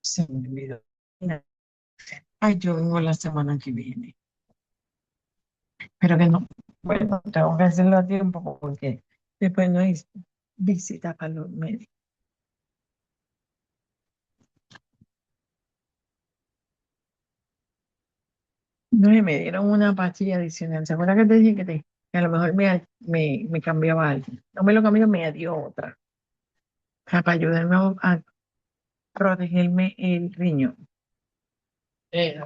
Se me olvidó. Ay, yo vengo la semana que viene, pero que no, bueno, tengo que hacerlo a tiempo porque después no hay visita para los médicos. No, y me dieron una pastilla adicional. ¿Se acuerda que te dije que a lo mejor me cambiaba algo? No me lo cambió, me dio otra. O sea, para ayudarme a protegerme el riñón. Eh,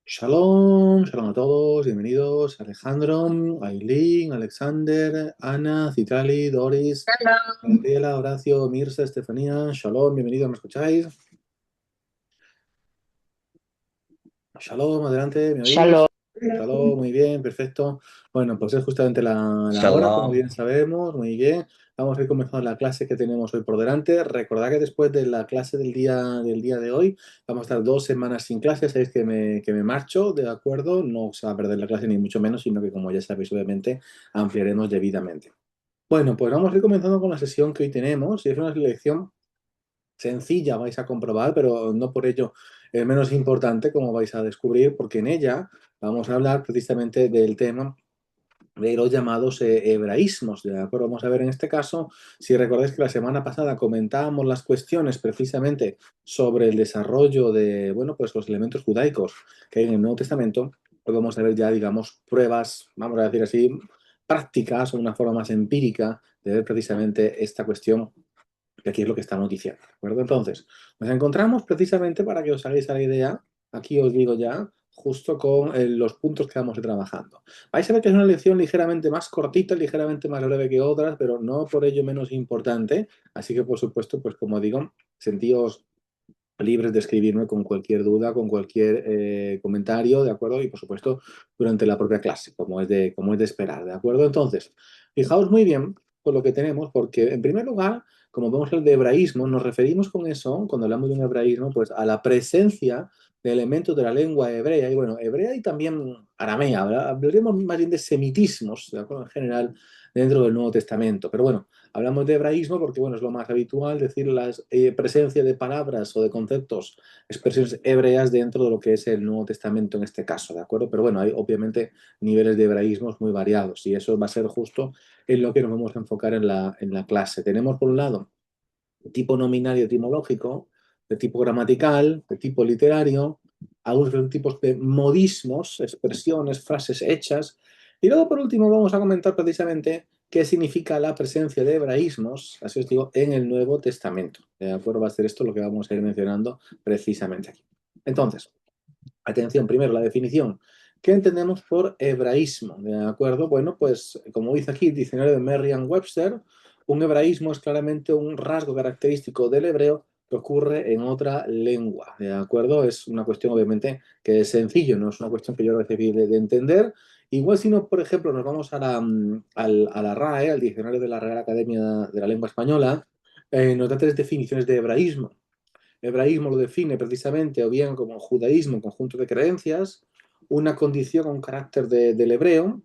Shalom, shalom a todos, bienvenidos Alejandro, Aileen, Alexander, Ana, Citrali, Doris, Gabriela, Horacio, Mirza, Estefanía, shalom, bienvenidos, ¿me escucháis? Shalom, adelante, ¿me Shalom. oís? Shalom, muy bien, perfecto. Bueno, pues es justamente la hora, como Shalom. bien sabemos, muy bien. Vamos a ir comenzando la clase que tenemos hoy por delante. Recordad que después de la clase del día de hoy, vamos a estar 2 semanas sin clase. Sabéis que me marcho, ¿de acuerdo? No se va a perder la clase ni mucho menos, sino que como ya sabéis, obviamente, ampliaremos debidamente. Bueno, pues vamos a ir comenzando con la sesión que hoy tenemos. Y es una lección sencilla, vais a comprobar, pero no por ello menos importante, como vais a descubrir, porque en ella vamos a hablar precisamente del tema de los llamados hebraísmos, ¿de acuerdo? Vamos a ver en este caso, si recordáis que la semana pasada comentábamos las cuestiones precisamente sobre el desarrollo de, bueno, pues los elementos judaicos que hay en el Nuevo Testamento, pues vamos a ver ya, digamos, pruebas, vamos a decir así, prácticas o una forma más empírica de ver precisamente esta cuestión que aquí es lo que estamos diciendo, ¿de acuerdo? Entonces, nos encontramos precisamente para que os hagáis a la idea, aquí os digo ya, justo con los puntos que vamos a ir trabajando. Vais a ver que es una lección ligeramente más cortita, ligeramente más breve que otras, pero no por ello menos importante. Así que, por supuesto, pues como digo, sentíos libres de escribirme con cualquier duda, con cualquier comentario, ¿de acuerdo? Y, por supuesto, durante la propia clase, como es de esperar, ¿de acuerdo? Entonces, fijaos muy bien con lo que tenemos, porque, en primer lugar, como vemos el de hebraísmo, nos referimos con eso, cuando hablamos de un hebraísmo, pues a la presencia de elementos de la lengua hebrea, y bueno, hebrea y también aramea, ¿verdad? Hablaremos más bien de semitismos, ¿de acuerdo? En general, dentro del Nuevo Testamento. Pero bueno, hablamos de hebraísmo porque, bueno, es lo más habitual decir la presencia de palabras o de conceptos, expresiones hebreas dentro de lo que es el Nuevo Testamento en este caso, ¿de acuerdo? Pero bueno, hay obviamente niveles de hebraísmos muy variados y eso va a ser justo en lo que nos vamos a enfocar en la clase. Tenemos por un lado tipo nominal y etimológico, de tipo gramatical, de tipo literario, algunos tipos de modismos, expresiones, frases hechas. Y luego, por último, vamos a comentar precisamente qué significa la presencia de hebraísmos, así os digo, en el Nuevo Testamento. ¿De acuerdo? Va a ser esto lo que vamos a ir mencionando precisamente aquí. Entonces, atención, primero la definición. ¿Qué entendemos por hebraísmo? ¿De acuerdo? Bueno, pues como dice aquí el diccionario de Merriam-Webster, Un hebraísmo es claramente un rasgo característico del hebreo que ocurre en otra lengua, ¿de acuerdo? Es una cuestión obviamente que es sencillo, no es una cuestión que yo recibí de entender. Igual si no, por ejemplo, nos vamos a a la RAE, al diccionario de la Real Academia de la Lengua Española, nos da tres definiciones de hebraísmo. Hebraísmo lo define precisamente o bien como judaísmo, conjunto de creencias, una condición, un carácter del hebreo,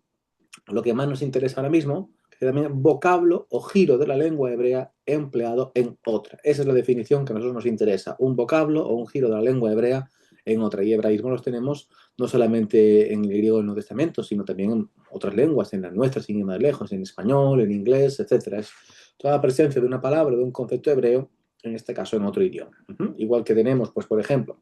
lo que más nos interesa ahora mismo, que también vocablo o giro de la lengua hebrea empleado en otra. Esa es la definición que a nosotros nos interesa, un vocablo o un giro de la lengua hebrea en otra. Y hebraísmo los tenemos no solamente en el griego del Nuevo Testamento, sino también en otras lenguas, en las nuestras, sin ir más lejos, en español, en inglés, etcétera. Es toda la presencia de una palabra, de un concepto hebreo, en este caso en otro idioma. Igual que tenemos, pues, por ejemplo,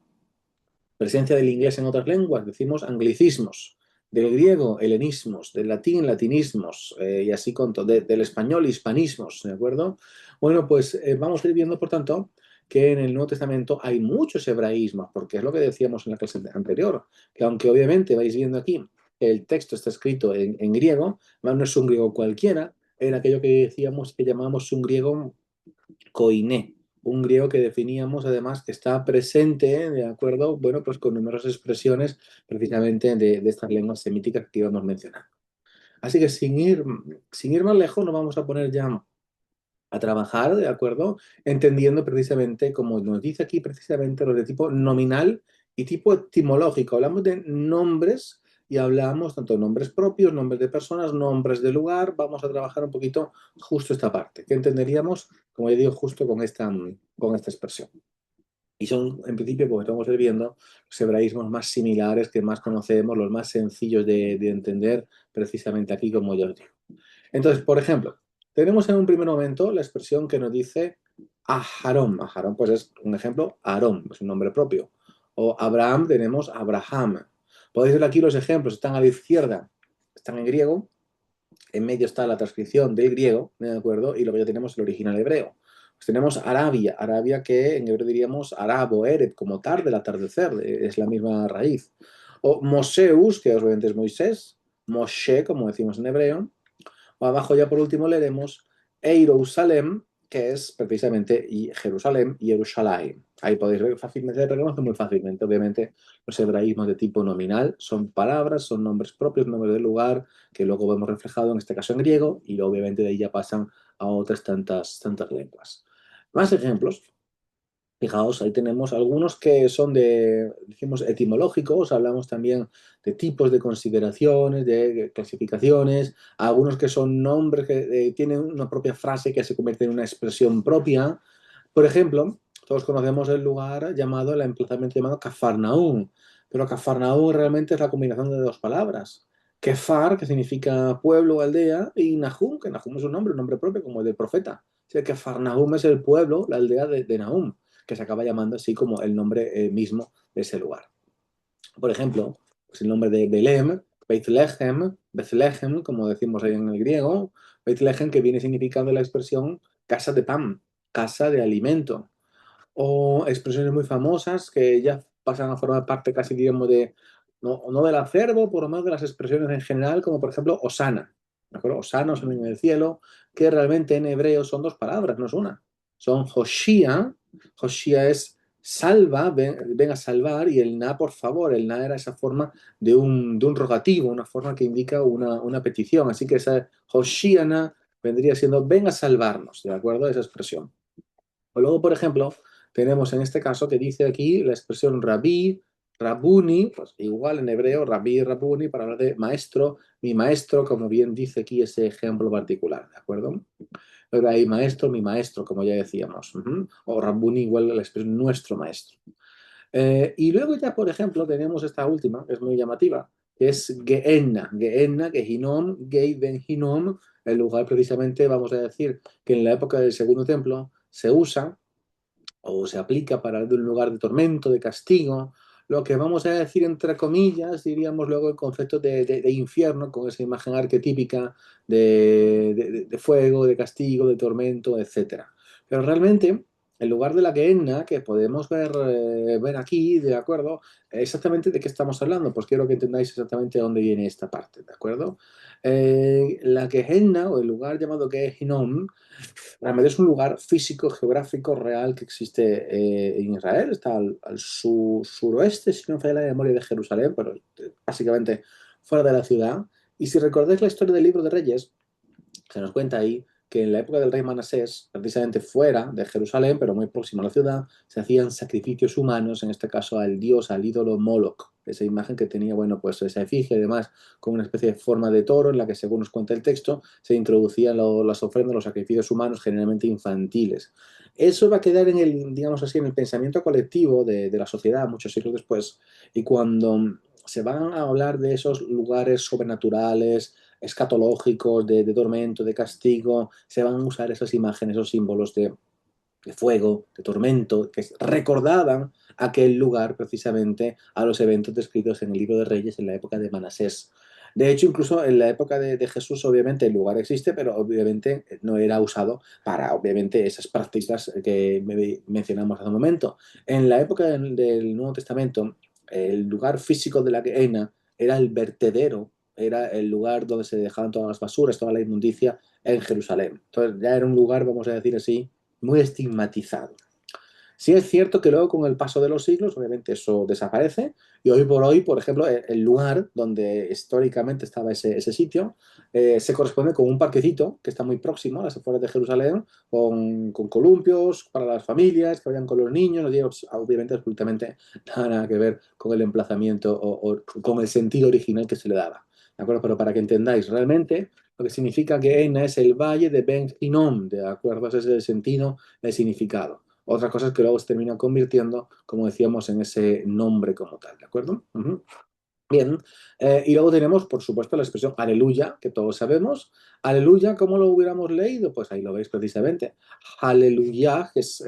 presencia del inglés en otras lenguas, decimos anglicismos, del griego helenismos, del latín latinismos, y así del español hispanismos, ¿de acuerdo? Bueno, pues vamos a ir viendo, por tanto, que en el Nuevo Testamento hay muchos hebraísmos, porque es lo que decíamos en la clase anterior, que aunque obviamente vais viendo aquí que el texto está escrito en griego, no es un griego cualquiera, era aquello que decíamos que llamamos un griego koiné, un griego que definíamos además que está presente, ¿de acuerdo? Bueno, pues con numerosas expresiones precisamente de estas lenguas semíticas que íbamos mencionando. Así que sin ir más lejos, nos vamos a poner ya a trabajar, ¿de acuerdo? Entendiendo precisamente, como nos dice aquí precisamente, los de tipo nominal y tipo etimológico. Hablamos de nombres y hablamos tanto de nombres propios, nombres de personas, nombres de lugar. Vamos a trabajar un poquito justo esta parte, que entenderíamos, como ya digo, justo con esta expresión. Y son, en principio, como estamos viendo, los hebraísmos más similares, que más conocemos, los más sencillos de entender, precisamente aquí, como yo os digo. Entonces, por ejemplo, tenemos en un primer momento la expresión que nos dice Aharón. Aharón, pues es un ejemplo, Aarón, es un nombre propio. O Abraham, tenemos Abraham. Podéis ver aquí los ejemplos, están a la izquierda, están en griego, en medio está la transcripción del griego, ¿de acuerdo? Y luego ya tenemos el original hebreo. Pues tenemos Arabia, Arabia que en hebreo diríamos Arabo, Ereb, como tarde, el atardecer, es la misma raíz. O Moseus, que obviamente es Moisés, Moshe, como decimos en hebreo, o abajo ya por último leeremos Eirousalem, que es precisamente Jerusalén y Jerusalén. Ahí podéis ver fácilmente, reconoce muy fácilmente. Obviamente los hebraísmos de tipo nominal son palabras, son nombres propios, nombres del lugar, que luego vemos reflejado en este caso en griego, y obviamente de ahí ya pasan a otras tantas lenguas. Más ejemplos. Fijaos, ahí tenemos algunos que son decimos, etimológicos, hablamos también de tipos de consideraciones, de clasificaciones, algunos que son nombres que tienen una propia frase que se convierte en una expresión propia. Por ejemplo, todos conocemos el lugar llamado, el emplazamiento llamado Cafarnaún, pero Cafarnaún realmente es la combinación de dos palabras. Kefar, que significa pueblo o aldea, y Nahum, que Nahum es un nombre propio como el del profeta. O sea, Cafarnaum es el pueblo, la aldea de Nahum, que se acaba llamando así como el nombre mismo de ese lugar. Por ejemplo, pues el nombre de Belém, Bethlehem, Bethlehem, como decimos ahí en el griego, Bethlehem que viene significando la expresión casa de pan, casa de alimento, o expresiones muy famosas que ya pasan a formar parte casi, digamos, no del acervo, por lo menos de las expresiones en general, como por ejemplo Osana. ¿De acuerdo? Osana, Osana en el cielo, que realmente en hebreo son dos palabras, no es una. Son Hoshia, Hoshia es salva, ven a salvar, y el na, por favor, el na era esa forma de un rogativo, una forma que indica una petición. Así que esa Hoshiana vendría siendo ven a salvarnos, ¿de acuerdo? Esa expresión. O luego, por ejemplo, tenemos en este caso que dice aquí la expresión rabí, rabuni, pues igual en hebreo, rabí, rabuni, para hablar de maestro, mi maestro, como bien dice aquí ese ejemplo particular, ¿de acuerdo? Pero hay maestro, mi maestro, como ya decíamos. O rabuni, igual la expresión nuestro maestro. Y luego ya, por ejemplo, tenemos esta última, que es muy llamativa, que es Gehenna. Gehenna, Gehinom, Gei Ben Hinnom, el lugar precisamente, vamos a decir, que en la época del Segundo Templo se usa o se aplica para un lugar de tormento, de castigo, lo que vamos a decir entre comillas, diríamos luego el concepto de infierno, con esa imagen arquetípica de fuego, de castigo, de tormento, etcétera. Pero realmente el lugar de la Gehenna, que podemos ver aquí, ¿de acuerdo? Exactamente de qué estamos hablando, pues quiero que entendáis exactamente de dónde viene esta parte, ¿de acuerdo? La Gehenna, o el lugar llamado Gehinnom, realmente es un lugar físico, geográfico, real que existe en Israel. Está al suroeste, si no me falla la memoria, de Jerusalén, pero básicamente fuera de la ciudad. Y si recordáis la historia del libro de Reyes, se nos cuenta ahí que en la época del rey Manasés, precisamente fuera de Jerusalén, pero muy próximo a la ciudad, se hacían sacrificios humanos, en este caso al dios, al ídolo Moloch. Esa imagen que tenía, bueno, pues esa efigie, además, con una especie de forma de toro, en la que, según nos cuenta el texto, se introducían las ofrendas, los sacrificios humanos, generalmente infantiles. Eso va a quedar en el, digamos así, en el pensamiento colectivo de la sociedad muchos siglos después. Y cuando se van a hablar de esos lugares sobrenaturales, escatológicos, de tormento, de castigo, se van a usar esas imágenes, esos símbolos de fuego, de tormento, que recordaban aquel lugar precisamente a los eventos descritos en el libro de Reyes en la época de Manasés. De hecho, incluso en la época de Jesús, obviamente el lugar existe, pero obviamente no era usado para, obviamente, esas prácticas que mencionamos hace un momento. En la época del Nuevo Testamento, el lugar físico de la Gehenna era el vertedero, era el lugar donde se dejaban todas las basuras, toda la inmundicia en Jerusalén. Entonces ya era un lugar, vamos a decir así, muy estigmatizado. Sí es cierto que luego con el paso de los siglos, obviamente eso desaparece, y hoy por hoy, por ejemplo, el lugar donde históricamente estaba ese sitio se corresponde con un parquecito que está muy próximo a las afueras de Jerusalén, con columpios para las familias que vayan con los niños, no tiene obviamente absolutamente nada que ver con el emplazamiento o con el sentido original que se le daba. ¿De acuerdo? Pero para que entendáis, realmente lo que significa que Enna es el valle de Ben Hinnom, ¿de acuerdo? Ese es el sentido, el significado. Otra cosa es que luego se termina convirtiendo, como decíamos, en ese nombre como tal, ¿de acuerdo? Ujú. Bien, y luego tenemos, por supuesto, la expresión aleluya, que todos sabemos. Aleluya, ¿cómo lo hubiéramos leído? Pues ahí lo veis precisamente. Aleluya, que es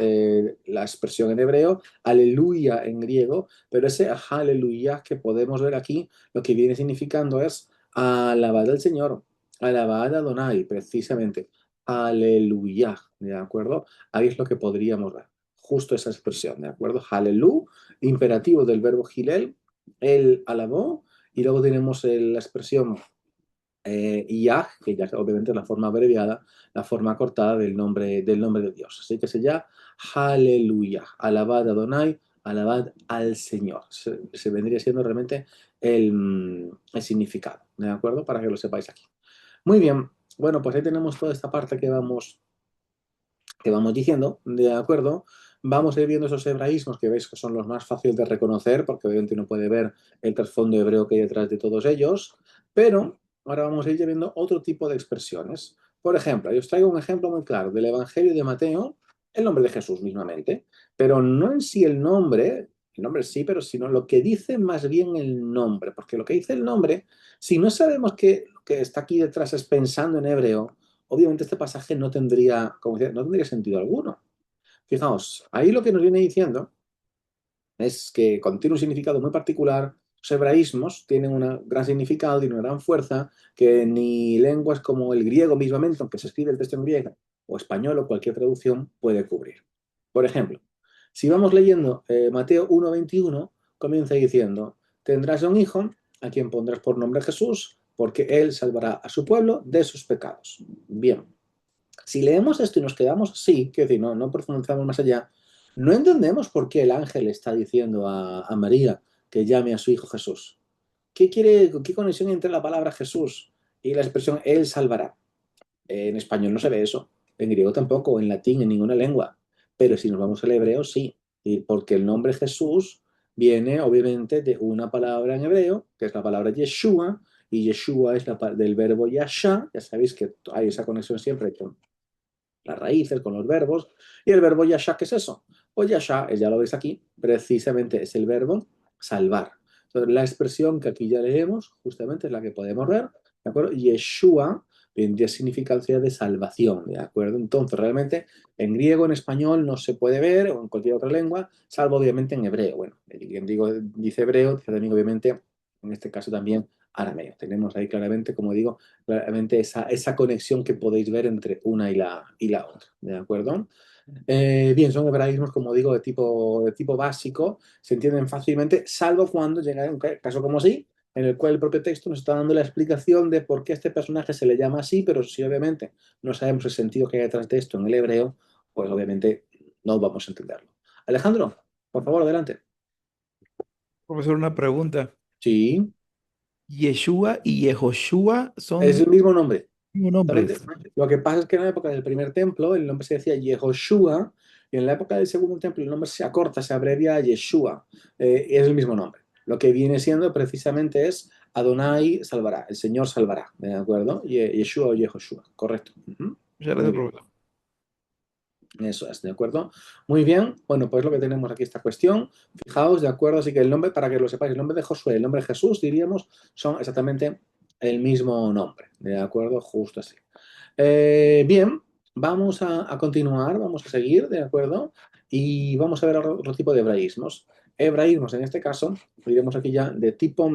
la expresión en hebreo, aleluya en griego, pero ese aleluya que podemos ver aquí, lo que viene significando es alabad al Señor, alabad a Adonai, precisamente. Aleluya, ¿de acuerdo? Ahí es lo que podríamos ver, justo esa expresión, ¿de acuerdo? Alelu, imperativo del verbo gilel, él alabó, y luego tenemos la expresión Yah, que ya obviamente es la forma abreviada, la forma cortada del nombre de Dios. Así que se llama Aleluya, alabad a Adonai, alabad al Señor. Se vendría siendo realmente el significado, ¿de acuerdo? Para que lo sepáis aquí. Muy bien, bueno, pues ahí tenemos toda esta parte que vamos diciendo, ¿de acuerdo? Vamos a ir viendo esos hebraísmos que veis que son los más fáciles de reconocer, porque obviamente uno puede ver el trasfondo hebreo que hay detrás de todos ellos, pero ahora vamos a ir viendo otro tipo de expresiones. Por ejemplo, yo os traigo un ejemplo muy claro del Evangelio de Mateo, el nombre de Jesús mismamente, pero no en sí el nombre sí, pero sino lo que dice más bien el nombre, porque lo que dice el nombre, si no sabemos que lo que está aquí detrás es pensando en hebreo, obviamente este pasaje no tendría, como decía, no tendría sentido alguno. Fijaos, ahí lo que nos viene diciendo es que contiene un significado muy particular. Los hebraísmos tienen un gran significado, tienen una gran fuerza, que ni lenguas como el griego mismamente, aunque se escribe el texto en griego, o español o cualquier traducción, puede cubrir. Por ejemplo, si vamos leyendo Mateo 1:21, comienza diciendo, tendrás un hijo a quien pondrás por nombre Jesús, porque él salvará a su pueblo de sus pecados. Bien, si leemos esto y nos quedamos así, que decir, no profundizamos más allá, no entendemos por qué el ángel está diciendo a María que llame a su hijo Jesús. ¿Qué conexión hay entre la palabra Jesús y la expresión Él salvará? En español no se ve eso, en griego tampoco, en latín, en ninguna lengua. Pero si nos vamos al hebreo, sí, y porque el nombre Jesús viene obviamente de una palabra en hebreo, que es la palabra Yeshua, y Yeshua es del verbo yasha, ya sabéis que hay esa conexión siempre con las raíces, con los verbos. ¿Y el verbo yasha qué es eso? Pues yasha, ya lo veis aquí, precisamente es el verbo salvar. Entonces, la expresión que aquí ya leemos, justamente es la que podemos ver, ¿de acuerdo? Yeshua vendría a significar de salvación, ¿de acuerdo? Entonces, realmente, en griego, en español, no se puede ver, o en cualquier otra lengua, salvo obviamente en hebreo. Bueno, quien dice hebreo, dice también, obviamente, en este caso también arameo. Tenemos ahí claramente, como digo, claramente esa conexión que podéis ver entre una y la otra, ¿de acuerdo? Bien, son hebraísmos, como digo, de tipo básico, se entienden fácilmente, salvo cuando llega un caso como así, en el cual el propio texto nos está dando la explicación de por qué este personaje se le llama así, pero si obviamente no sabemos el sentido que hay detrás de esto en el hebreo, pues obviamente no vamos a entenderlo. Alejandro, por favor, adelante. Profesor, una pregunta. Sí, ¿Yeshua y Yehoshua es son el mismo nombre. mismo nombre? Exactamente. Lo que pasa es que en la época del primer templo el nombre se decía Yehoshua y en la época del segundo templo el nombre se acorta, se abrevia a Yeshua. Es el mismo nombre. Lo que viene siendo precisamente es Adonai salvará, el Señor salvará, ¿de acuerdo? Yeshua o Yehoshua, correcto. Ujú. Muchas Muy gracias, bien. profesor. Eso es, ¿de acuerdo? Muy bien, bueno, pues lo que tenemos aquí esta cuestión. Fijaos, ¿de acuerdo? Así que el nombre, para que lo sepáis, el nombre de Josué y el nombre de Jesús, diríamos, son exactamente el mismo nombre, ¿de acuerdo? Justo así. Bien, vamos a continuar, vamos a seguir, ¿de acuerdo? Y vamos a ver otro tipo de hebraísmos. Hebraísmos, en este caso, diremos aquí ya de tipo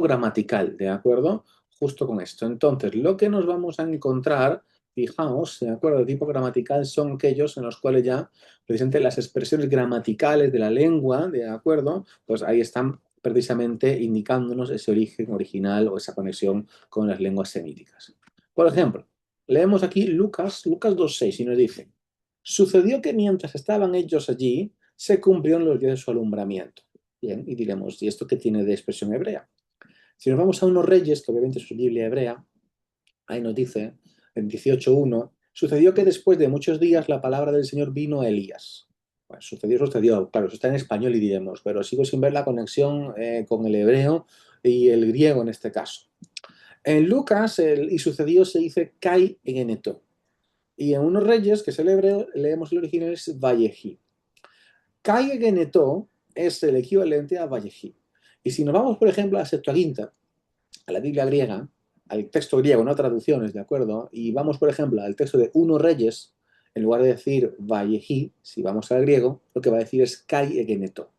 gramatical, ¿de acuerdo? Justo con esto. Entonces, lo que nos vamos a encontrar, fijaos, ¿de acuerdo? De tipo gramatical son aquellos en los cuales ya, precisamente, las expresiones gramaticales de la lengua, ¿de acuerdo? Pues ahí están precisamente indicándonos ese origen original o esa conexión con las lenguas semíticas. Por ejemplo, leemos aquí Lucas 2:6 y nos dice, sucedió que mientras estaban ellos allí, se cumplieron los días de su alumbramiento. Bien, y diremos, ¿y esto qué tiene de expresión hebrea? Si nos vamos a unos reyes, que obviamente es su Biblia hebrea, ahí nos dice, en 18:1, sucedió que después de muchos días la palabra del Señor vino a Elías. Bueno, sucedió, claro, eso está en español y diremos, pero sigo sin ver la conexión con el hebreo y el griego en este caso. En Lucas, y sucedió se dice Kai en Eneto. Y en unos reyes, que es el hebreo, leemos el original es Vallejí. Kai en Eneto es el equivalente a Vallejí. Y si nos vamos, por ejemplo, a Septuaginta, a la Biblia griega, al texto griego, no traducciones, ¿de acuerdo? Y vamos, por ejemplo, al texto de Uno Reyes, en lugar de decir Vallejí, si vamos al griego, lo que va a decir es Kai Egeneto.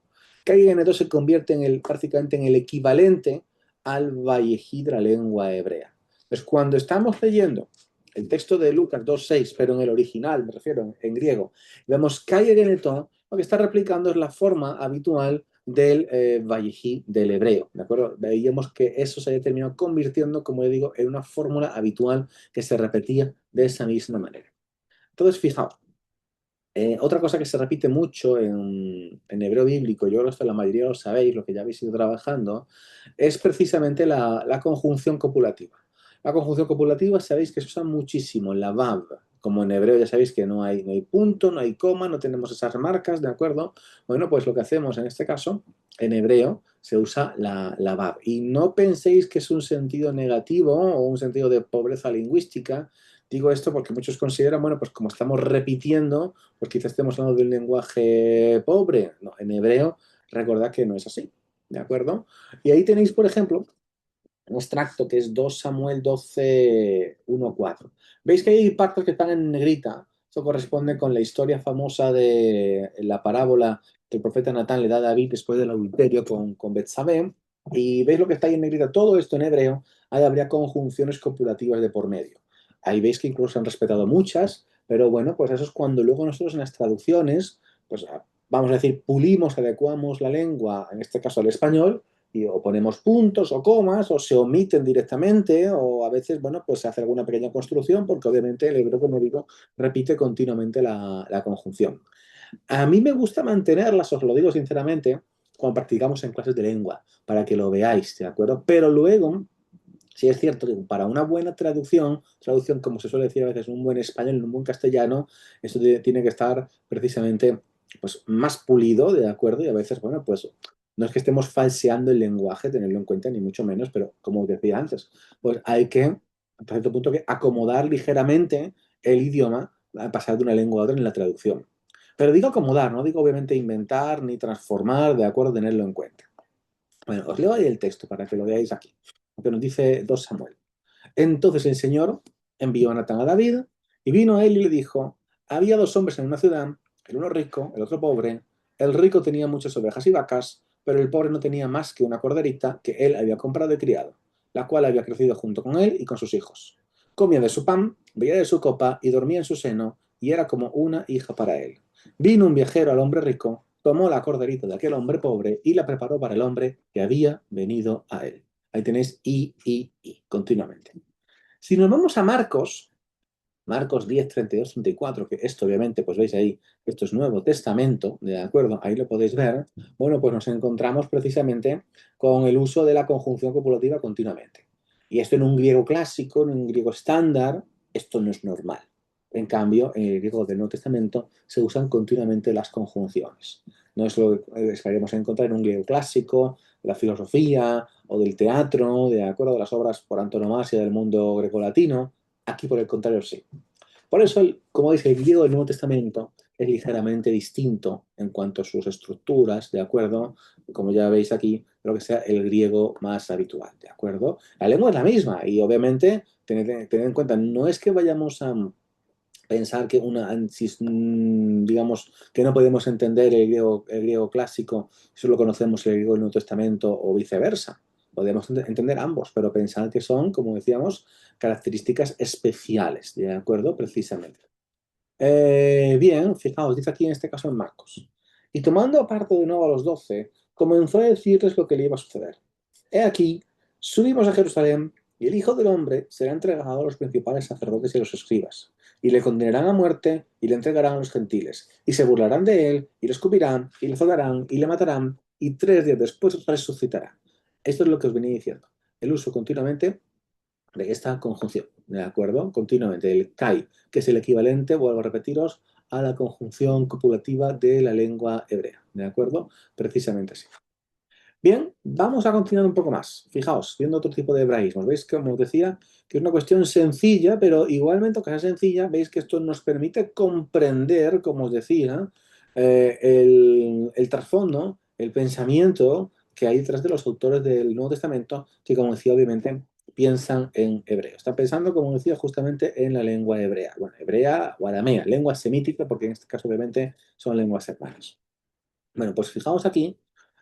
Kai Egeneto se convierte prácticamente en el equivalente al Vallejí de la lengua hebrea. Entonces, cuando estamos leyendo el texto de Lucas 2:6, pero en el original, me refiero en griego, vemos Kai Egeneto, lo que está replicando es la forma habitual del Vallejí del hebreo, ¿de acuerdo? Veíamos que eso se terminado convirtiendo, como le digo, en una fórmula habitual que se repetía de esa misma manera. Entonces, fijaos, otra cosa que se repite mucho en hebreo bíblico, yo creo que esto la mayoría lo sabéis, lo que ya habéis ido trabajando, es precisamente la conjunción copulativa. La conjunción copulativa sabéis que se usa muchísimo, la vav, como en hebreo ya sabéis que no hay punto, no hay coma, no tenemos esas marcas, ¿de acuerdo? Bueno, pues lo que hacemos en este caso, en hebreo, se usa la vav. Y no penséis que es un sentido negativo o un sentido de pobreza lingüística. Digo esto porque muchos consideran, bueno, pues como estamos repitiendo, pues quizás estemos hablando de un lenguaje pobre. No, en hebreo, recordad que no es así, ¿de acuerdo? Y ahí tenéis, por ejemplo, un extracto que es 2 Samuel 12:1-4. ¿Veis que hay partes que están en negrita? Eso corresponde con la historia famosa de la parábola que el profeta Natán le da a David después del adulterio con Betsabé. Y veis lo que está ahí en negrita, todo esto en hebreo, ahí habría conjunciones copulativas de por medio. Ahí veis que incluso han respetado muchas, pero bueno, pues eso es cuando luego nosotros en las traducciones, pues vamos a decir, pulimos, adecuamos la lengua, en este caso al español, y o ponemos puntos o comas o se omiten directamente o a veces, bueno, pues se hace alguna pequeña construcción porque obviamente el hebreo, como digo, repite continuamente la conjunción. A mí me gusta mantenerlas, os lo digo sinceramente, cuando practicamos en clases de lengua, para que lo veáis, ¿de acuerdo? Pero luego, sí es cierto que para una buena traducción como se suele decir a veces, un buen español, un buen castellano, eso tiene que estar precisamente pues, más pulido, ¿de acuerdo? Y a veces, bueno, pues no es que estemos falseando el lenguaje, tenerlo en cuenta, ni mucho menos, pero como os decía antes, pues hay que, hasta cierto punto, que acomodar ligeramente el idioma a pasar de una lengua a otra en la traducción. Pero digo acomodar, no digo obviamente inventar ni transformar, ¿de acuerdo? Tenerlo en cuenta. Bueno, os leo ahí el texto para que lo veáis aquí, lo que nos dice 2 Samuel. Entonces el Señor envió a Natán a David y vino a él y le dijo, había dos hombres en una ciudad, el uno rico, el otro pobre. El rico tenía muchas ovejas y vacas, pero el pobre no tenía más que una corderita que él había comprado y criado, la cual había crecido junto con él y con sus hijos. Comía de su pan, bebía de su copa y dormía en su seno, y era como una hija para él. Vino un viajero al hombre rico, tomó la corderita de aquel hombre pobre y la preparó para el hombre que había venido a él. Ahí tenéis y, continuamente. Si nos vamos a Marcos 10, 32, 34, que esto obviamente, pues veis ahí, esto es Nuevo Testamento, ¿de acuerdo? Ahí lo podéis ver. Bueno, pues nos encontramos precisamente con el uso de la conjunción copulativa continuamente. Y esto en un griego clásico, en un griego estándar, esto no es normal. En cambio, en el griego del Nuevo Testamento se usan continuamente las conjunciones. No es lo que esperemos encontrar en un griego clásico, de la filosofía o del teatro, de acuerdo a las obras por antonomasia del mundo grecolatino. Aquí, por el contrario, sí. Por eso, como dice, el griego del Nuevo Testamento es ligeramente distinto en cuanto a sus estructuras, ¿de acuerdo? Como ya veis aquí, de lo que sea el griego más habitual, ¿de acuerdo? La lengua es la misma y obviamente tened en cuenta, no es que vayamos a pensar que digamos, que no podemos entender el griego clásico, solo conocemos el griego del Nuevo Testamento o viceversa. Podemos entender ambos, pero pensar que son, como decíamos, características especiales, ¿de acuerdo? Precisamente. Bien, fijaos, dice aquí en este caso en Marcos. Y tomando aparte de nuevo a los 12, comenzó a decirles lo que le iba a suceder. He aquí, subimos a Jerusalén y el Hijo del Hombre será entregado a los principales sacerdotes y a los escribas. Y le condenarán a muerte y le entregarán a los gentiles. Y se burlarán de él y lo escupirán y le azotarán y le matarán y 3 días después resucitará. Esto es lo que os venía diciendo. El uso continuamente de esta conjunción, ¿de acuerdo? Continuamente, el kai, que es el equivalente, vuelvo a repetiros, a la conjunción copulativa de la lengua hebrea, ¿de acuerdo? Precisamente así. Bien, vamos a continuar un poco más. Fijaos, viendo otro tipo de hebraísmos. ¿Veis que, como os decía, que es una cuestión sencilla, pero igualmente, aunque sea sencilla, veis que esto nos permite comprender, como os decía, el trasfondo, el pensamiento que hay detrás de los autores del Nuevo Testamento, que, como decía, obviamente piensan en hebreo. Están pensando, como decía, justamente en la lengua hebrea. Bueno, hebrea o aramea, lengua semítica, porque en este caso, obviamente, son lenguas hermanas. Bueno, pues fijaos aquí,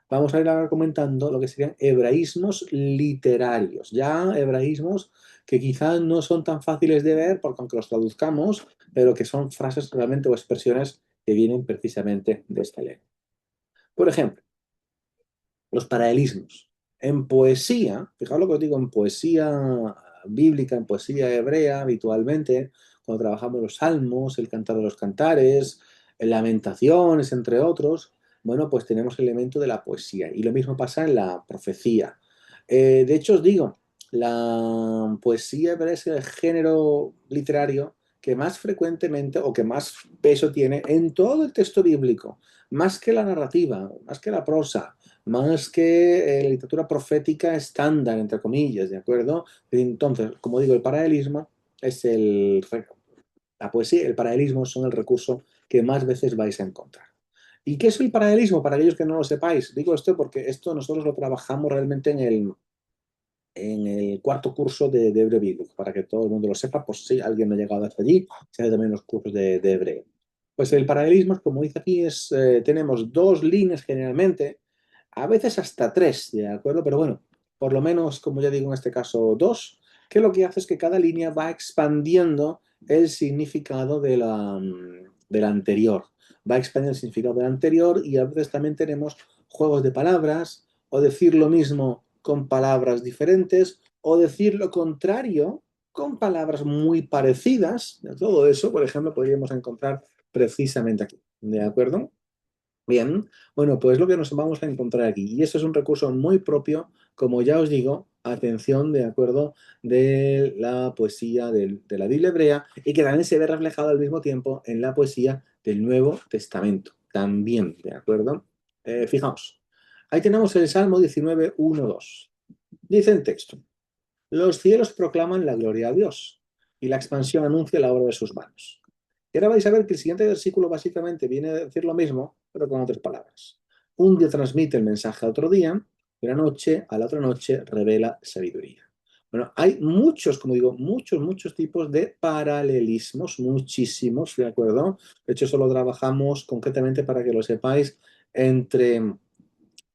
vamos a ir ahora comentando lo que serían hebraísmos literarios. Ya hebraísmos que quizás no son tan fáciles de ver, porque aunque los traduzcamos, pero que son frases realmente o expresiones que vienen precisamente de esta lengua. Por ejemplo, los paralelismos. En poesía, fijaos lo que os digo, en poesía bíblica, en poesía hebrea, habitualmente, cuando trabajamos los salmos, el cantar de los cantares, lamentaciones, entre otros, bueno, pues tenemos el elemento de la poesía. Y lo mismo pasa en la profecía. De hecho, os digo, la poesía hebrea es el género literario que más frecuentemente o que más peso tiene en todo el texto bíblico, más que la narrativa, más que la prosa, más que la literatura profética estándar, entre comillas, ¿de acuerdo? Entonces, como digo, el paralelismo es la poesía, el paralelismo son el recurso que más veces vais a encontrar. ¿Y qué es el paralelismo? Para aquellos que no lo sepáis, digo esto porque esto nosotros lo trabajamos realmente en el cuarto curso de hebreo bíblico, para que todo el mundo lo sepa, pues si alguien no ha llegado hasta allí, se hace también los cursos de hebreo. Pues el paralelismo, como dice aquí, tenemos dos líneas generalmente, a veces hasta tres, ¿de acuerdo? Pero bueno, por lo menos, como ya digo en este caso, dos, que lo que hace es que cada línea va expandiendo el significado de la anterior. Va expandiendo el significado de la anterior y a veces también tenemos juegos de palabras o decir lo mismo con palabras diferentes o decir lo contrario con palabras muy parecidas. Todo eso, por ejemplo, podríamos encontrar precisamente aquí. ¿De acuerdo? Bien, bueno, pues lo que nos vamos a encontrar aquí. Y eso es un recurso muy propio, como ya os digo, atención, de acuerdo, de la poesía de la Biblia hebrea y que también se ve reflejado al mismo tiempo en la poesía del Nuevo Testamento. También, ¿de acuerdo? Fijaos, ahí tenemos el Salmo 19, 1, 2. Dice el texto, los cielos proclaman la gloria a Dios y la expansión anuncia la obra de sus manos. Y ahora vais a ver que el siguiente versículo básicamente viene a decir lo mismo, pero con otras palabras. Un día transmite el mensaje a otro día, y una noche a la otra noche revela sabiduría. Bueno, hay muchos, como digo, muchos tipos de paralelismos, muchísimos, ¿de acuerdo? De hecho, eso lo trabajamos concretamente para que lo sepáis entre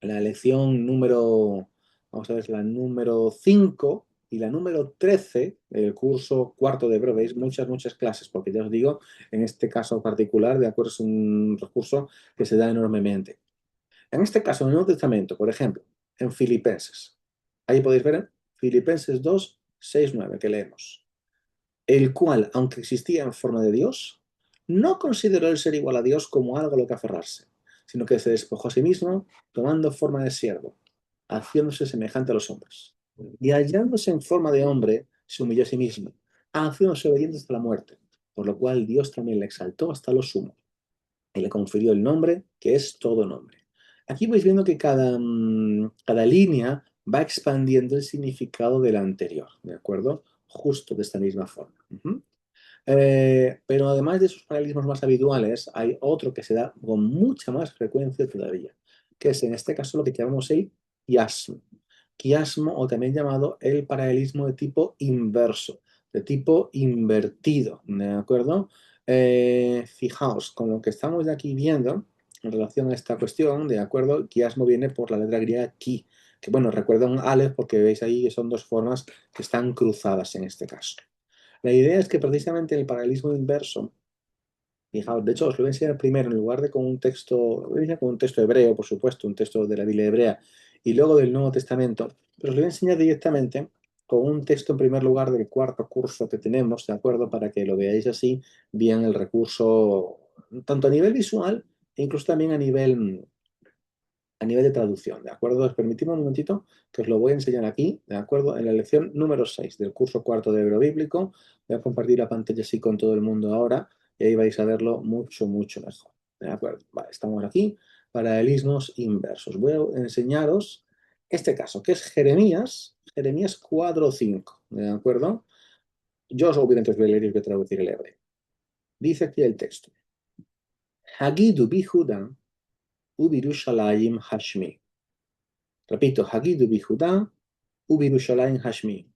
la lección número, vamos a ver, la número 5 y la número 13 del curso cuarto de hebreo. Veis muchas clases, porque ya os digo, en este caso particular, de acuerdo, es un recurso que se da enormemente. En este caso, en el Nuevo Testamento, por ejemplo, en Filipenses, ahí podéis ver en Filipenses 2, 6, 9, que leemos. El cual, aunque existía en forma de Dios, no consideró el ser igual a Dios como algo a lo que aferrarse, sino que se despojó a sí mismo, tomando forma de siervo, haciéndose semejante a los hombres. Y hallándose en forma de hombre, se humilló a sí mismo, haciéndose obediente hasta la muerte, por lo cual Dios también le exaltó hasta lo sumo y le confirió el nombre que es todo nombre. Aquí vais viendo que cada línea va expandiendo el significado de la anterior, ¿de acuerdo? Justo de esta misma forma. Pero además de esos paralelismos más habituales, hay otro que se da con mucha más frecuencia todavía, que es en este caso lo que llamamos el quiasmo. Quiasmo, o también llamado el paralelismo de tipo inverso, de tipo invertido, ¿de acuerdo? Fijaos, con lo que estamos aquí viendo en relación a esta cuestión, ¿de acuerdo? Quiasmo viene por la letra griega ki, que bueno, recuerda un aleph porque veis ahí que son dos formas que están cruzadas en este caso. La idea es que precisamente el paralelismo inverso, fijaos, de hecho os lo voy a enseñar primero en lugar de con un texto, lo voy a enseñar con un texto hebreo, por supuesto, un texto de la Biblia hebrea, y luego del Nuevo Testamento, pero os lo voy a enseñar directamente con un texto en primer lugar del cuarto curso que tenemos, ¿de acuerdo? Para que lo veáis así, bien el recurso, tanto a nivel visual e incluso también a nivel de traducción, ¿de acuerdo? Os permitimos un momentito que os lo voy a enseñar aquí, ¿de acuerdo? En la lección número 6 del curso cuarto de Hebreo Bíblico. Voy a compartir la pantalla así con todo el mundo ahora y ahí vais a verlo mucho mejor, ¿de acuerdo? Vale, estamos aquí, paralelismos inversos. Voy a enseñaros este caso, que es Jeremías 4:5, ¿de acuerdo? Yo os obviamente os voy a leer y os voy a traducir el hebreo. Dice aquí el texto. Hagidu bi Judá ubirushalayim hashmi. Repito, Hagidu bi Judá ubirushalayim hashmi.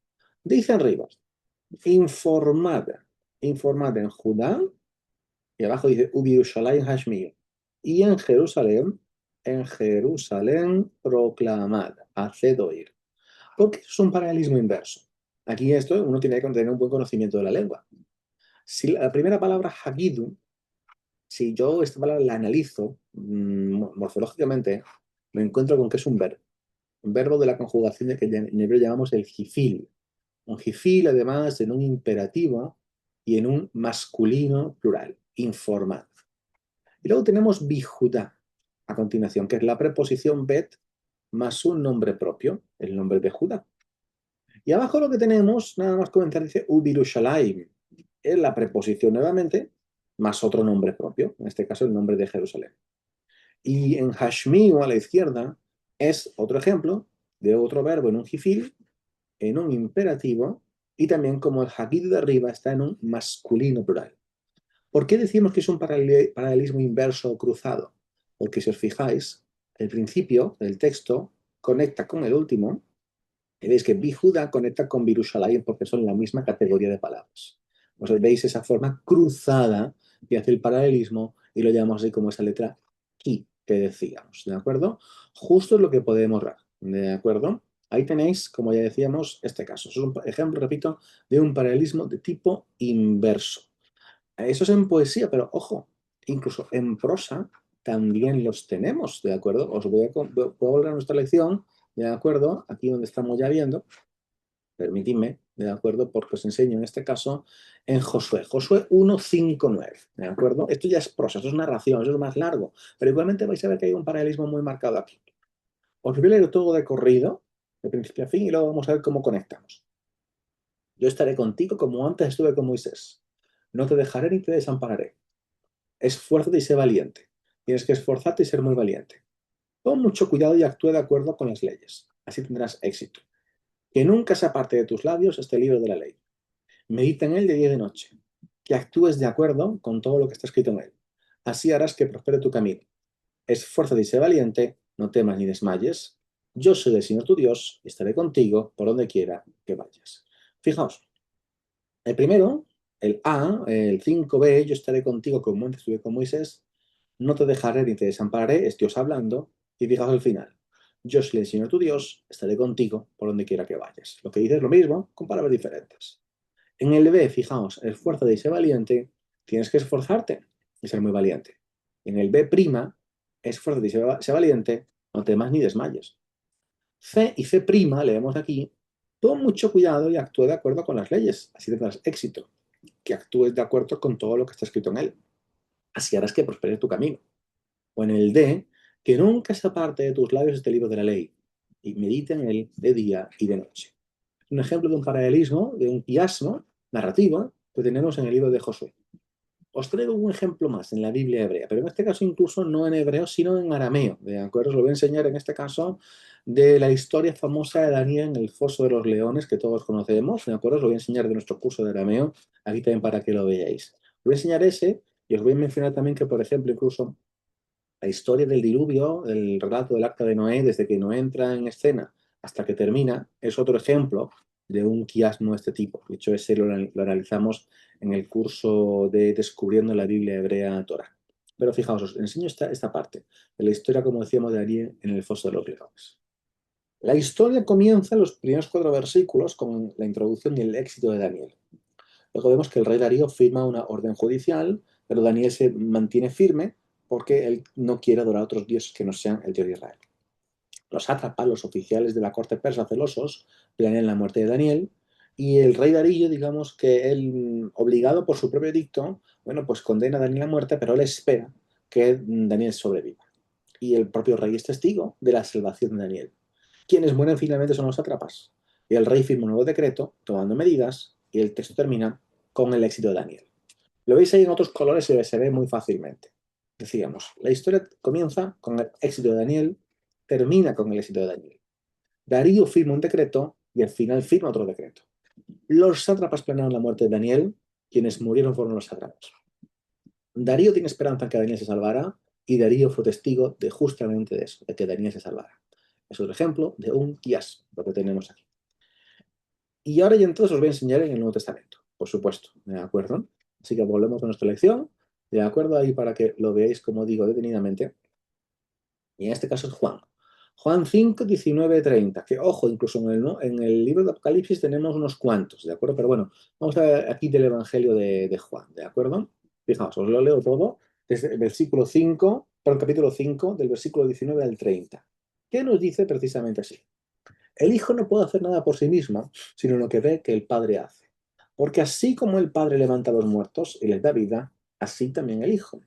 Dice arriba, informad en Judá, y abajo dice ubirushalayim hashmi. Y en Jerusalén proclamad, haced oír. Porque es un paralelismo inverso. Aquí esto uno tiene que tener un buen conocimiento de la lengua. Si la primera palabra Hagidu, si yo esta palabra la analizo morfológicamente, me encuentro con que es un verbo de la conjugación de que en hebreo llamamos el jifil. Un jifil, además, en un imperativo y en un masculino plural, informad. Y luego tenemos bijudá, a continuación, que es la preposición bet más un nombre propio, el nombre de Judá. Y abajo lo que tenemos, nada más comentar, dice Ubirushalayim, es la preposición nuevamente, más otro nombre propio, en este caso el nombre de Jerusalén. Y en Hashmi o a la izquierda es otro ejemplo de otro verbo en un jifil, en un imperativo, y también como el hagid de arriba está en un masculino plural. ¿Por qué decimos que es un paralelismo inverso o cruzado? Porque si os fijáis, el principio del texto conecta con el último, y veis que Bijuda conecta con Birushalayim porque son la misma categoría de palabras. Pues veis esa forma cruzada que hace el paralelismo y lo llamamos así como esa letra ki que decíamos, ¿de acuerdo? Justo es lo que podemos ver, ¿de acuerdo? Ahí tenéis, como ya decíamos, este caso. Es un ejemplo, repito, de un paralelismo de tipo inverso. Eso es en poesía, pero ojo, incluso en prosa también los tenemos, ¿de acuerdo? Voy a volver a nuestra lección, ¿de acuerdo? Aquí donde estamos ya viendo, permitidme, ¿de acuerdo? Porque os enseño en este caso en Josué 1:5-9, ¿de acuerdo? Esto ya es prosa, esto es narración, eso es más largo, pero igualmente vais a ver que hay un paralelismo muy marcado aquí. Os voy a leer todo de corrido, de principio a fin, y luego vamos a ver cómo conectamos. Yo estaré contigo como antes estuve con Moisés. No te dejaré ni te desampararé. Esfuérzate y sé valiente. Tienes que esforzarte y ser muy valiente. Pon mucho cuidado y actúa de acuerdo con las leyes. Así tendrás éxito. Que nunca se aparte de tus labios este libro de la ley. Medita en él de día y de noche. Que actúes de acuerdo con todo lo que está escrito en él. Así harás que prospere tu camino. Esfuérzate y sé valiente. No temas ni desmayes. Yo soy el Señor tu Dios y estaré contigo por donde quiera que vayas. Fijaos, el primero, el A, el 5b, yo estaré contigo como antes estuve con Moisés, no te dejaré ni te desampararé, es Dios hablando, y fijaos el final. yo soy el Señor tu Dios, estaré contigo por donde quiera que vayas. Lo que dice es lo mismo, con palabras diferentes. En el B, fijaos, esfuérzate y sé valiente, tienes que esforzarte y ser muy valiente. En el B', esfuérzate y sé valiente, no temas ni desmayes. C y C', leemos aquí, pon mucho cuidado y actúa de acuerdo con las leyes, así tendrás éxito, que actúes de acuerdo con todo lo que está escrito en él. Así harás que prospere tu camino. O en el D, que nunca se aparte de tus labios este libro de la ley, y medita en él de día y de noche. Un ejemplo de un paralelismo, de un quiasmo narrativo que tenemos en el libro de Josué. Os traigo un ejemplo más en la Biblia hebrea, pero en este caso incluso no en hebreo, sino en arameo, ¿de acuerdo? Os lo voy a enseñar en este caso de la historia famosa de Daniel en el foso de los leones, que todos conocemos, ¿de acuerdo? Os lo voy a enseñar de nuestro curso de arameo, aquí también para que lo veáis. Os voy a enseñar ese y os voy a mencionar también que, por ejemplo, incluso la historia del diluvio, el relato del arca de Noé, desde que Noé entra en escena hasta que termina, es otro ejemplo de un quiasmo de este tipo. De hecho, ese lo analizamos en el curso de Descubriendo la Biblia Hebrea Torah. Pero fijaos, os enseño esta parte de la historia, como decíamos, de Ariel en el foso de los leones. La historia comienza en los primeros 4 versículos con la introducción y el éxito de Daniel. Luego vemos que el rey Darío firma una orden judicial, pero Daniel se mantiene firme porque él no quiere adorar a otros dioses que no sean el Dios de Israel. Los sátrapas, los oficiales de la corte persa celosos, planean la muerte de Daniel y el rey Darío, digamos que él, obligado por su propio edicto, bueno, pues condena a Daniel a muerte, pero él espera que Daniel sobreviva. Y el propio rey es testigo de la salvación de Daniel. Quienes mueren finalmente son los sátrapas. Y el rey firma un nuevo decreto, tomando medidas, y el texto termina con el éxito de Daniel. Lo veis ahí en otros colores y se ve muy fácilmente. Decíamos, la historia comienza con el éxito de Daniel, termina con el éxito de Daniel. Darío firma un decreto y al final firma otro decreto. Los sátrapas planearon la muerte de Daniel, quienes murieron fueron los sátrapas. Darío tiene esperanza en que Daniel se salvara y Darío fue testigo de justamente de eso, de que Daniel se salvara. Es otro ejemplo de un quias, lo que tenemos aquí. Y ahora ya entonces os voy a enseñar en el Nuevo Testamento, por supuesto, ¿de acuerdo? Así que volvemos a nuestra lección, ¿de acuerdo? Ahí para que lo veáis, como digo, detenidamente. Y en este caso es Juan. Juan 5, 19, 30. Que, ojo, incluso en el libro de Apocalipsis tenemos unos cuantos, ¿de acuerdo? Pero bueno, vamos a ver aquí del Evangelio de Juan, ¿de acuerdo? Fijaos, os lo leo todo desde el versículo 5, por el capítulo 5, del versículo 19 al 30. ¿Qué nos dice precisamente así? El Hijo no puede hacer nada por sí mismo, sino lo que ve que el Padre hace. Porque así como el Padre levanta a los muertos y les da vida, así también el Hijo.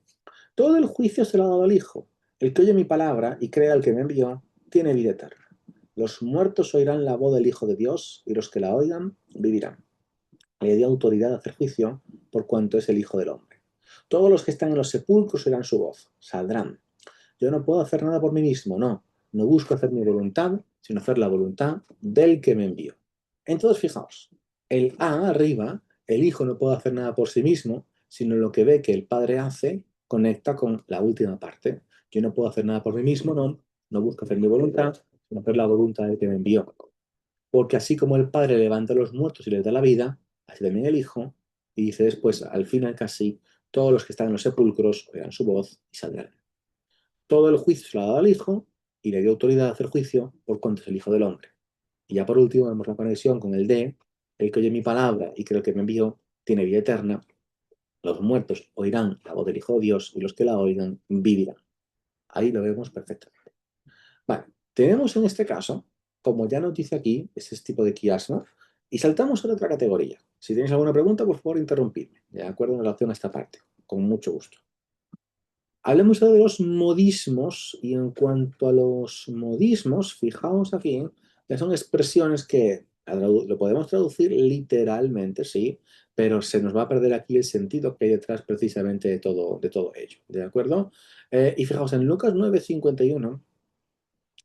Todo el juicio se lo ha dado al Hijo. El que oye mi palabra y cree al que me envió, tiene vida eterna. Los muertos oirán la voz del Hijo de Dios y los que la oigan vivirán. Le dio autoridad a hacer juicio por cuanto es el Hijo del Hombre. Todos los que están en los sepulcros oirán su voz, saldrán. Yo no puedo hacer nada por mí mismo, no. No busco hacer mi voluntad, sino hacer la voluntad del que me envió. Entonces, fijaos, el A arriba, el Hijo no puede hacer nada por sí mismo, sino lo que ve que el Padre hace, conecta con la última parte. Yo no puedo hacer nada por mí mismo, no. No busco hacer mi voluntad, sino hacer la voluntad del que me envió. Porque así como el Padre levanta a los muertos y les da la vida, así también el Hijo, y dice después, al final casi, todos los que están en los sepulcros oirán su voz y saldrán. Todo el juicio se lo ha dado al Hijo y le dio autoridad a hacer juicio por cuanto es el Hijo del Hombre. Y ya por último vemos la conexión con el D, el que oye mi palabra y cree que me envió, tiene vida eterna. Los muertos oirán la voz del Hijo de Dios y los que la oigan vivirán. Ahí lo vemos perfectamente. Vale, tenemos en este caso, como ya nos dice aquí, ese tipo de quiasma, y saltamos a otra categoría. Si tenéis alguna pregunta, por favor, interrumpidme, de acuerdo en relación a esta parte, con mucho gusto. Hablemos ahora de los modismos, y en cuanto a los modismos, fijaos aquí, que son expresiones que lo podemos traducir literalmente, sí, pero se nos va a perder aquí el sentido que hay detrás precisamente de todo ello, ¿de acuerdo? Y fijaos, en Lucas 9:51,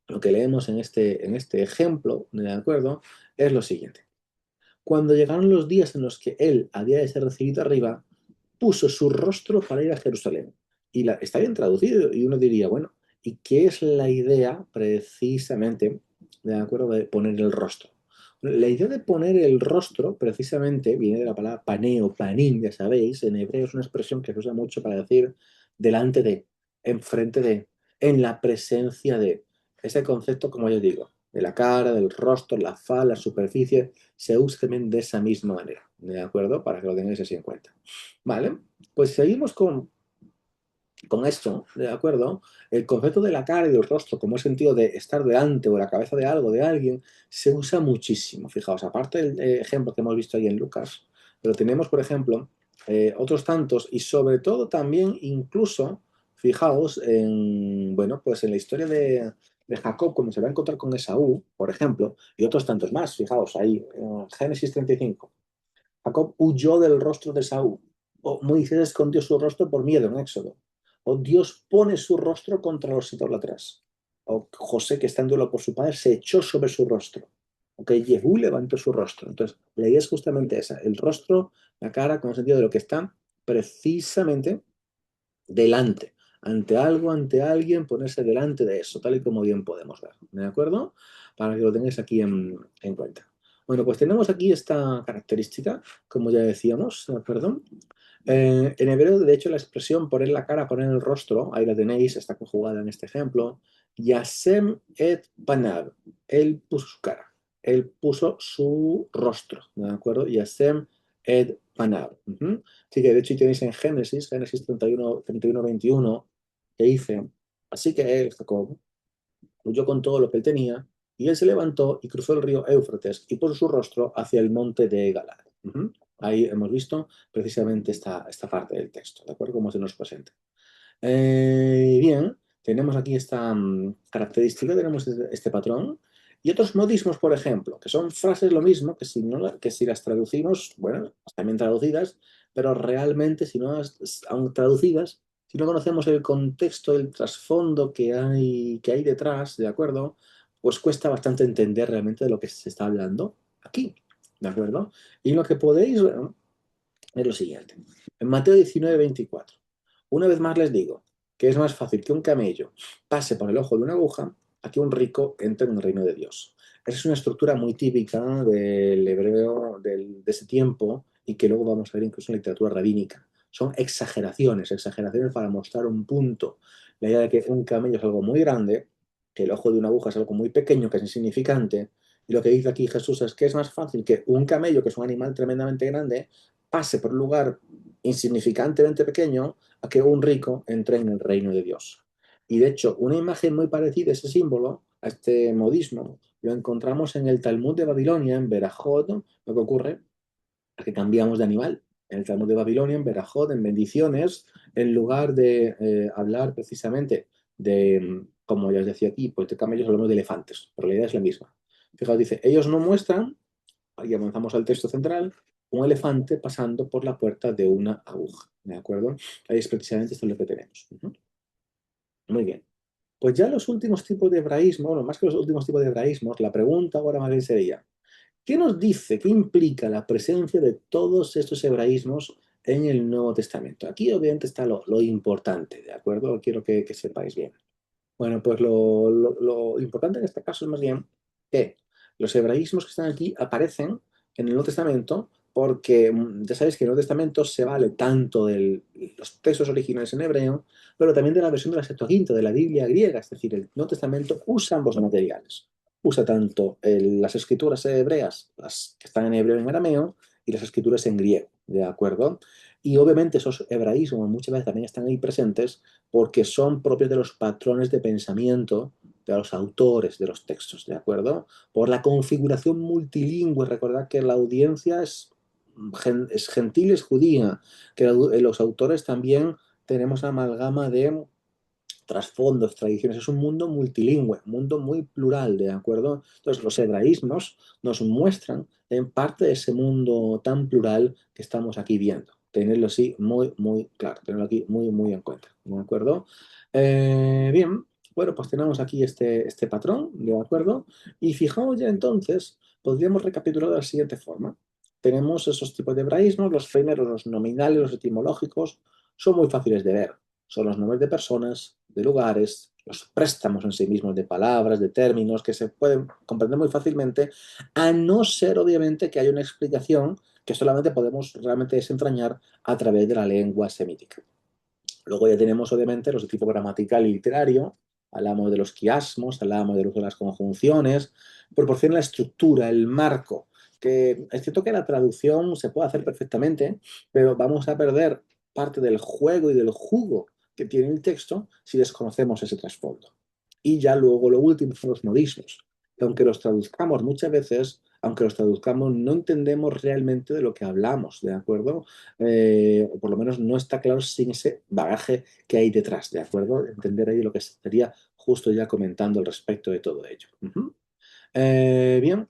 lo que leemos en este ejemplo, ¿de acuerdo? Es lo siguiente. Cuando llegaron los días en los que él había de ser recibido arriba, puso su rostro para ir a Jerusalén. Y está bien traducido, y uno diría, bueno, ¿y qué es la idea precisamente, de acuerdo, de poner el rostro? Bueno, la idea de poner el rostro precisamente viene de la palabra paneo, panim, ya sabéis, en hebreo es una expresión que se usa mucho para decir delante de, enfrente de, en la presencia de. Ese concepto, como yo digo, de la cara, del rostro, la faz, la superficie, se usa también de esa misma manera, ¿de acuerdo? Para que lo tengáis así en cuenta. Vale, pues seguimos con esto, ¿de acuerdo? El concepto de la cara y del rostro como sentido de estar delante o la cabeza de algo, de alguien, se usa muchísimo. Fijaos, aparte del ejemplo que hemos visto ahí en Lucas, pero tenemos, por ejemplo, otros tantos y sobre todo también incluso, fijaos, en, bueno, pues en la historia de Jacob, cuando se va a encontrar con Esaú, por ejemplo, y otros tantos más, fijaos, ahí, en Génesis 35. Jacob huyó del rostro de Saúl. O Moisés escondió su rostro por miedo en Éxodo. O Dios pone su rostro contra los idólatras. O José, que está en duelo por su padre, se echó sobre su rostro. O que Jehú levantó su rostro. Entonces, la idea es justamente esa. El rostro, la cara, con el sentido de lo que está precisamente delante. Ante algo, ante alguien, ponerse delante de eso, tal y como bien podemos ver. ¿De acuerdo? Para que lo tengáis aquí en cuenta. Bueno, pues tenemos aquí esta característica, como ya decíamos, ¿de acuerdo? En hebreo, de hecho, la expresión poner la cara, poner el rostro, ahí la tenéis, está conjugada en este ejemplo. Yasem et panav. Él puso su cara. Él puso su rostro, ¿de acuerdo? Yasem et panav. Así que, de hecho, tenéis en Génesis 31, 21, que dice, así que él, Jacob, huyó con todo lo que él tenía, y él se levantó y cruzó el río Éufrates y puso su rostro hacia el monte de Galad. Ahí hemos visto precisamente esta parte del texto, ¿de acuerdo? Cómo se nos presenta. Bien, tenemos aquí esta característica, tenemos este patrón. Y otros modismos, por ejemplo, que son frases lo mismo, que si, no, que si las traducimos, bueno, también traducidas, pero realmente si no, aun traducidas, si no conocemos el contexto, el trasfondo que hay detrás, ¿de acuerdo? Pues cuesta bastante entender realmente de lo que se está hablando aquí, ¿de acuerdo? Y lo que podéis, bueno, es lo siguiente. En Mateo 19:24, una vez más les digo que es más fácil que un camello pase por el ojo de una aguja a que un rico entre en el reino de Dios. Esa es una estructura muy típica del hebreo de ese tiempo y que luego vamos a ver incluso en la literatura rabínica. Son exageraciones, exageraciones para mostrar un punto. La idea de que un camello es algo muy grande, que el ojo de una aguja es algo muy pequeño, que es insignificante, y lo que dice aquí Jesús es que es más fácil que un camello, que es un animal tremendamente grande, pase por un lugar insignificantemente pequeño a que un rico entre en el reino de Dios. Y de hecho, una imagen muy parecida a ese símbolo, a este modismo, lo encontramos en el Talmud de Babilonia, en Berajot, lo que ocurre es que cambiamos de animal. En el Talmud de Babilonia, en Berajot, en bendiciones, en lugar de hablar precisamente de, como ya os decía aquí, pues de camellos hablamos de elefantes, pero la idea es la misma. Fijaos, dice, ellos no muestran, y avanzamos al texto central, un elefante pasando por la puerta de una aguja, ¿de acuerdo? Ahí es precisamente esto lo que tenemos. Muy bien. Pues ya los últimos tipos de hebraísmo, bueno, más que los últimos tipos de hebraísmos, la pregunta ahora más bien sería, ¿qué nos dice, qué implica la presencia de todos estos hebraísmos en el Nuevo Testamento? Aquí obviamente está lo importante, ¿de acuerdo? Quiero que sepáis bien. Bueno, pues lo importante en este caso es más bien que los hebraísmos que están aquí aparecen en el Nuevo Testamento porque ya sabéis que el Nuevo Testamento se vale tanto de los textos originales en hebreo, pero también de la versión de la Septuaginta, de la Biblia griega, es decir, el Nuevo Testamento usa ambos materiales. Usa tanto las escrituras hebreas, las que están en hebreo y en arameo, y las escrituras en griego, ¿de acuerdo? Y obviamente esos hebraísmos muchas veces también están ahí presentes porque son propios de los patrones de pensamiento de los autores de los textos, ¿de acuerdo? Por la configuración multilingüe, recordad que la audiencia es gentil, es judía, que los autores también tenemos amalgama de trasfondos, tradiciones, es un mundo multilingüe, un mundo muy plural, ¿de acuerdo? Entonces, los hebraísmos nos muestran en parte de ese mundo tan plural que estamos aquí viendo. Tenerlo así muy, muy claro, tenerlo aquí muy, muy en cuenta, ¿de acuerdo? Bien, bueno, pues tenemos aquí este patrón, ¿de acuerdo? Y fijaos ya entonces, podríamos recapitular de la siguiente forma. Tenemos esos tipos de hebraísmos, los primeros, los nominales, los etimológicos, son muy fáciles de ver. Son los nombres de personas, de lugares, los préstamos en sí mismos de palabras, de términos, que se pueden comprender muy fácilmente, a no ser obviamente que haya una explicación que solamente podemos realmente desentrañar a través de la lengua semítica. Luego ya tenemos obviamente los de tipo gramatical y literario, hablamos de los quiasmos, hablamos del uso de las conjunciones, proporciona la estructura, el marco, que es cierto que la traducción se puede hacer perfectamente, pero vamos a perder parte del juego y del jugo que tiene el texto si desconocemos ese trasfondo. Y ya luego lo último son los modismos, que aunque los traduzcamos muchas veces, aunque los traduzcamos, no entendemos realmente de lo que hablamos, ¿de acuerdo? O por lo menos no está claro sin ese bagaje que hay detrás, ¿de acuerdo? Entender ahí lo que estaría justo ya comentando al respecto de todo ello. Bien,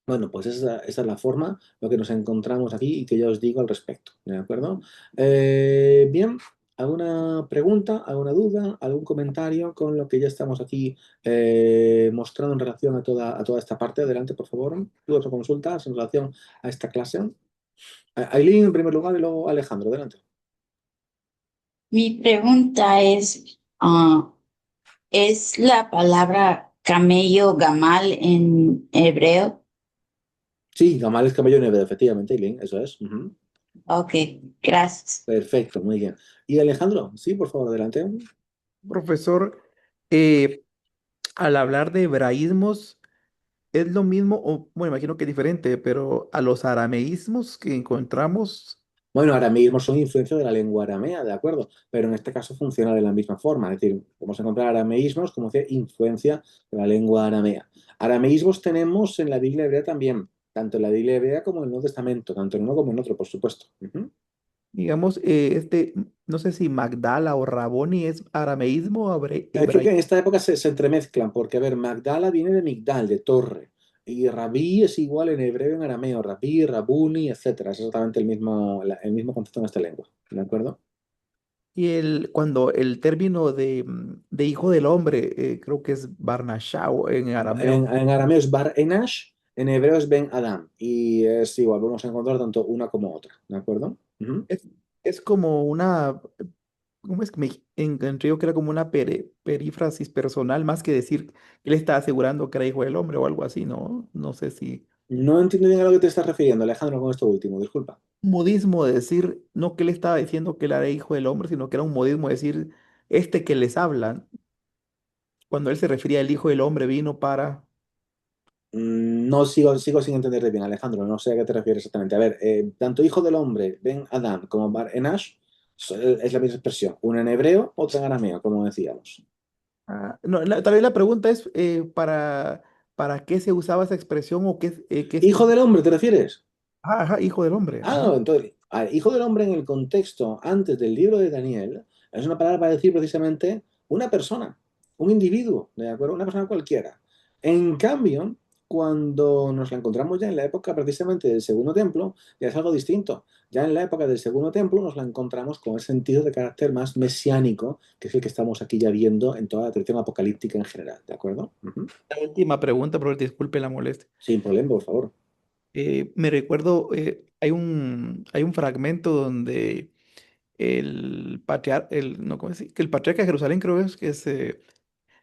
bueno, pues esa es la forma, lo que nos encontramos aquí y que ya os digo al respecto, ¿de acuerdo? Bien, ¿alguna pregunta, alguna duda, algún comentario con lo que ya estamos aquí mostrando en relación a toda esta parte? Adelante, por favor. ¿Dudas o consultas en relación a esta clase? Aileen en primer lugar y luego Alejandro, adelante. Mi pregunta ¿es la palabra camello gamal en hebreo? Sí, Gamal es camello negro, efectivamente, Aileen, eso es. Ujú. Ok, gracias. Perfecto, muy bien. Y Alejandro, sí, por favor, adelante. Profesor, eh, al hablar de hebraísmos, ¿es lo mismo o, bueno, imagino que es diferente, pero a los arameísmos que encontramos? Bueno, ahora mismo son influencia de la lengua aramea, ¿de acuerdo? Pero en este caso funciona de la misma forma, es decir, vamos a encontrar arameísmos como decía, influencia de la lengua aramea. Arameísmos tenemos en la Biblia hebrea también, tanto en la Biblia hebrea como en el Nuevo Testamento, tanto en uno como en otro, por supuesto. Ujú. Digamos, no sé si Magdala o Raboni es arameísmo o Creo que hebraísmo. en esta época se entremezclan, porque, a ver, Magdala viene de Migdal, de torre, y Rabí es igual en hebreo y en arameo, Rabí, Rabuni, etcétera. Es exactamente el mismo concepto en esta lengua, ¿de acuerdo? Y cuando el término de hijo del hombre, creo que es Barnashao en arameo. En arameo es Bar Enash, en hebreo es Ben Adam. Y es igual, vamos a encontrar tanto una como otra, ¿de acuerdo? Ujú. Es, es como una, ¿cómo es que encontré yo que era como una perífrasis personal, más que decir que él está asegurando que era hijo del hombre o algo así, ¿no? No sé si No entiendo bien a lo que te estás refiriendo, Alejandro, con esto último, disculpa. un modismo de decir, no que él estaba diciendo que él era hijo del hombre, sino que era un modismo de decir, este que les habla, cuando él se refería al hijo del hombre vino para... No sigo sin entenderte bien, Alejandro, no sé a qué te refieres exactamente. A ver, tanto hijo del hombre, Ben Adam, como Bar Enash, es la misma expresión, una en hebreo, otra en arameo, como decíamos. No, tal vez la pregunta es ¿para qué se usaba esa expresión o qué ¿Hijo del hombre, te refieres? ajá, hijo del hombre. Ah, Ajá. no, entonces, hijo del hombre en el contexto antes del libro de Daniel es una palabra para decir precisamente una persona, un individuo, ¿de acuerdo? Una persona cualquiera. En cambio, cuando nos la encontramos ya en la época precisamente del segundo templo, ya es algo distinto. Ya en la época del segundo templo nos la encontramos con el sentido de carácter más mesiánico, que es el que estamos aquí ya viendo en toda la tradición apocalíptica en general, ¿de acuerdo? Ujú. La última pregunta, pero disculpe la molestia. Sin problema, por favor. Me recuerdo, hay un fragmento donde no, ¿cómo decir? Que el patriarca de Jerusalén creo es que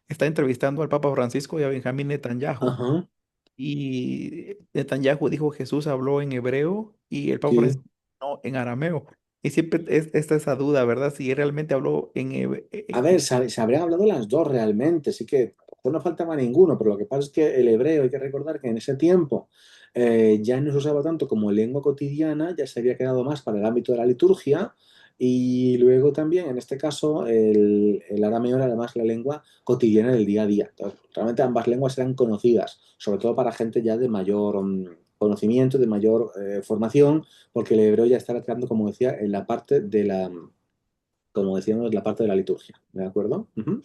está entrevistando al Papa Francisco y a Benjamín Netanyahu. Ajá, Y Netanyahu dijo Jesús habló en hebreo y el Papa sí. Francisco no en arameo. Y siempre está esa duda, ¿verdad? Si él realmente habló A ver, se habrían hablado las dos realmente, sí que pues no faltaba ninguno, pero lo que pasa es que el hebreo, hay que recordar que en ese tiempo ya no se usaba tanto como lengua cotidiana, ya se había quedado más para el ámbito de la liturgia, y luego también, en este caso, el arameo era además la lengua cotidiana del día a día. Entonces, realmente ambas lenguas eran conocidas, sobre todo para gente ya de mayor conocimiento, de mayor formación, porque el hebreo ya estaba quedando, como decía, en la parte de la como decíamos, la parte de la liturgia. ¿De acuerdo? Ujú.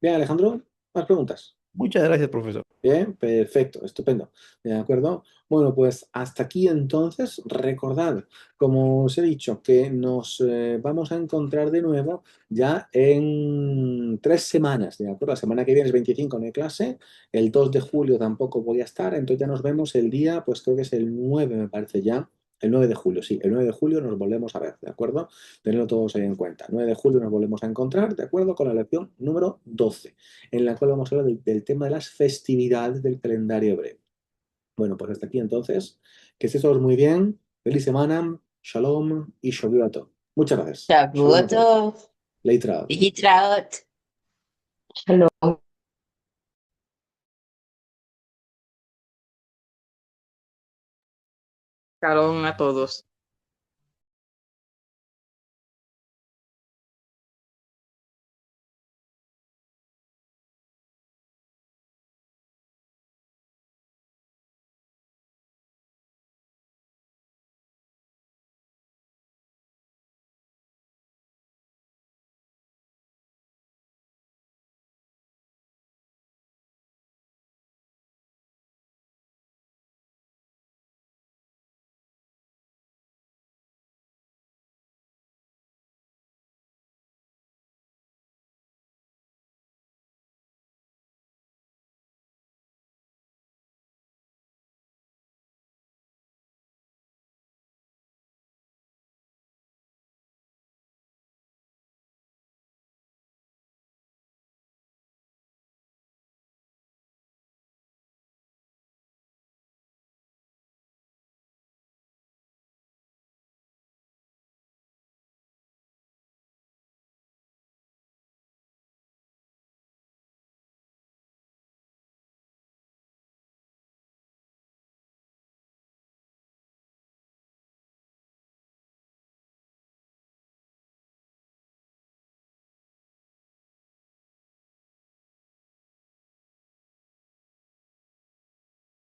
Bien, Alejandro, más preguntas. Muchas gracias, profesor. Bien, perfecto, estupendo. ¿De acuerdo? Bueno, pues hasta aquí entonces. Recordad, como os he dicho, que nos vamos a encontrar de nuevo ya en 3 semanas. ¿De acuerdo? La semana que viene es 25 no hay clase. El 2 de julio tampoco voy a estar. Entonces ya nos vemos el día, pues creo que es el 9 me parece ya. El 9 de julio, sí, el 9 de julio nos volvemos a ver, ¿de acuerdo? Tenedlo todos ahí en cuenta. 9 de julio nos volvemos a encontrar, ¿de acuerdo? Con la lección número 12 en la cual vamos a hablar del tema de las festividades del calendario hebreo. Bueno, pues hasta aquí entonces. Que estéis todos muy bien. Feliz semana. Shalom y Shavua Tov. Muchas gracias. Shalom a todos. Shavuot להתראות. להתראות. שלום. Shalom a todos.